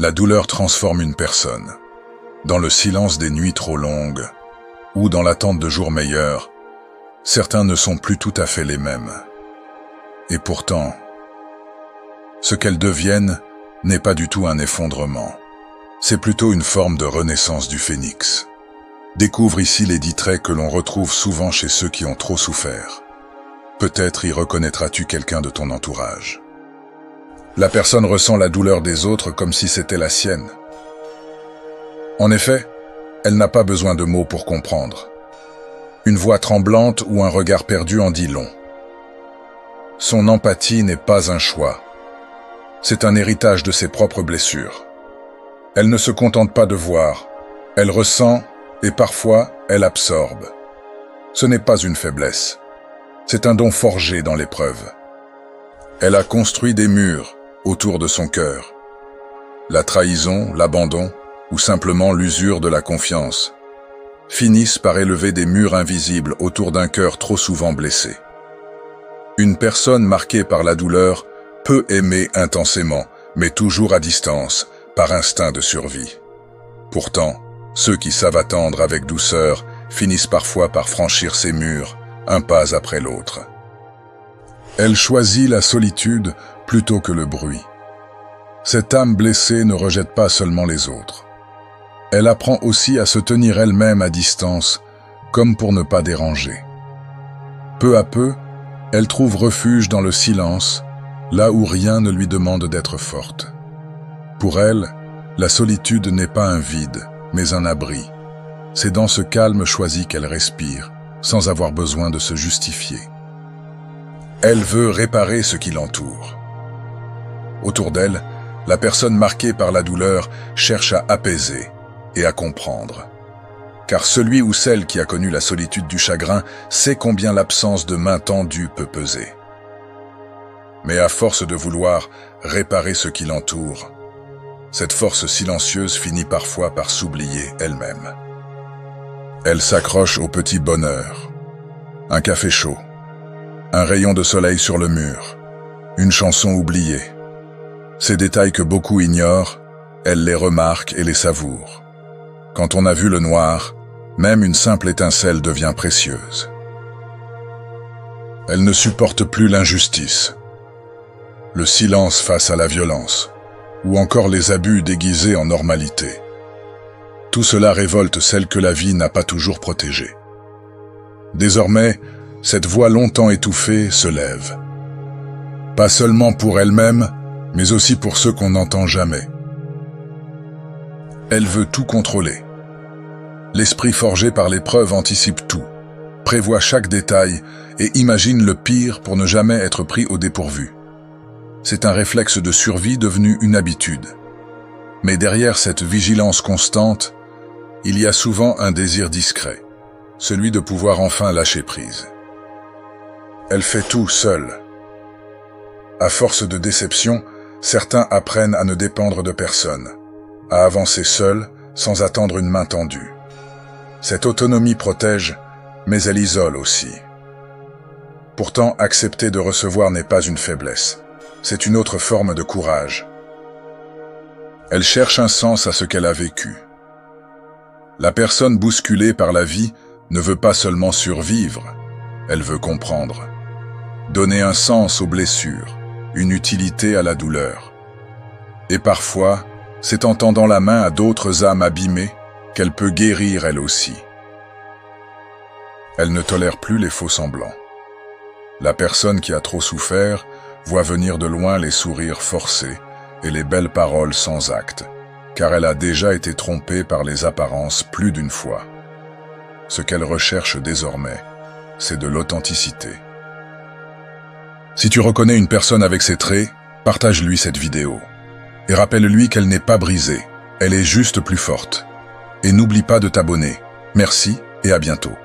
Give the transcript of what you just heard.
La douleur transforme une personne. Dans le silence des nuits trop longues, ou dans l'attente de jours meilleurs, certains ne sont plus tout à fait les mêmes. Et pourtant, ce qu'elles deviennent n'est pas du tout un effondrement. C'est plutôt une forme de renaissance du phénix. Découvre ici les 10 traits que l'on retrouve souvent chez ceux qui ont trop souffert. Peut-être y reconnaîtras-tu quelqu'un de ton entourage. La personne ressent la douleur des autres comme si c'était la sienne. En effet, elle n'a pas besoin de mots pour comprendre. Une voix tremblante ou un regard perdu en dit long. Son empathie n'est pas un choix. C'est un héritage de ses propres blessures. Elle ne se contente pas de voir, elle ressent et parfois elle absorbe. Ce n'est pas une faiblesse, c'est un don forgé dans l'épreuve. Elle a construit des murs autour de son cœur. La trahison, l'abandon ou simplement l'usure de la confiance finissent par élever des murs invisibles autour d'un cœur trop souvent blessé. Une personne marquée par la douleur peut aimer intensément, mais toujours à distance, par instinct de survie. Pourtant, ceux qui savent attendre avec douceur finissent parfois par franchir ces murs, un pas après l'autre. Elle choisit la solitude plutôt que le bruit. Cette âme blessée ne rejette pas seulement les autres. Elle apprend aussi à se tenir elle-même à distance, comme pour ne pas déranger. Peu à peu, elle trouve refuge dans le silence, là où rien ne lui demande d'être forte. Pour elle, la solitude n'est pas un vide, mais un abri. C'est dans ce calme choisi qu'elle respire, sans avoir besoin de se justifier. Elle veut réparer ce qui l'entoure. Autour d'elle, la personne marquée par la douleur cherche à apaiser et à comprendre. Car celui ou celle qui a connu la solitude du chagrin sait combien l'absence de main tendue peut peser. Mais à force de vouloir réparer ce qui l'entoure, cette force silencieuse finit parfois par s'oublier elle-même. Elle s'accroche au petit bonheur. Un café chaud, un rayon de soleil sur le mur, une chanson oubliée. Ces détails que beaucoup ignorent, elle les remarque et les savoure. Quand on a vu le noir, même une simple étincelle devient précieuse. Elle ne supporte plus l'injustice, le silence face à la violence, ou encore les abus déguisés en normalité. Tout cela révolte celle que la vie n'a pas toujours protégée. Désormais, cette voix longtemps étouffée se lève. Pas seulement pour elle-même, mais aussi pour ceux qu'on n'entend jamais. Elle veut tout contrôler. L'esprit forgé par l'épreuve anticipe tout, prévoit chaque détail et imagine le pire pour ne jamais être pris au dépourvu. C'est un réflexe de survie devenu une habitude. Mais derrière cette vigilance constante, il y a souvent un désir discret, celui de pouvoir enfin lâcher prise. Elle fait tout seule. À force de déception, certains apprennent à ne dépendre de personne, à avancer seuls sans attendre une main tendue. Cette autonomie protège, mais elle isole aussi. Pourtant, accepter de recevoir n'est pas une faiblesse, c'est une autre forme de courage. Elle cherche un sens à ce qu'elle a vécu. La personne bousculée par la vie ne veut pas seulement survivre, elle veut comprendre. Donner un sens aux blessures, une utilité à la douleur. Et parfois, c'est en tendant la main à d'autres âmes abîmées qu'elle peut guérir elle aussi. Elle ne tolère plus les faux semblants. La personne qui a trop souffert voit venir de loin les sourires forcés et les belles paroles sans acte, car elle a déjà été trompée par les apparences plus d'une fois. Ce qu'elle recherche désormais, c'est de l'authenticité. Si tu reconnais une personne avec ces traits, partage-lui cette vidéo. Et rappelle-lui qu'elle n'est pas brisée, elle est juste plus forte. Et n'oublie pas de t'abonner. Merci et à bientôt.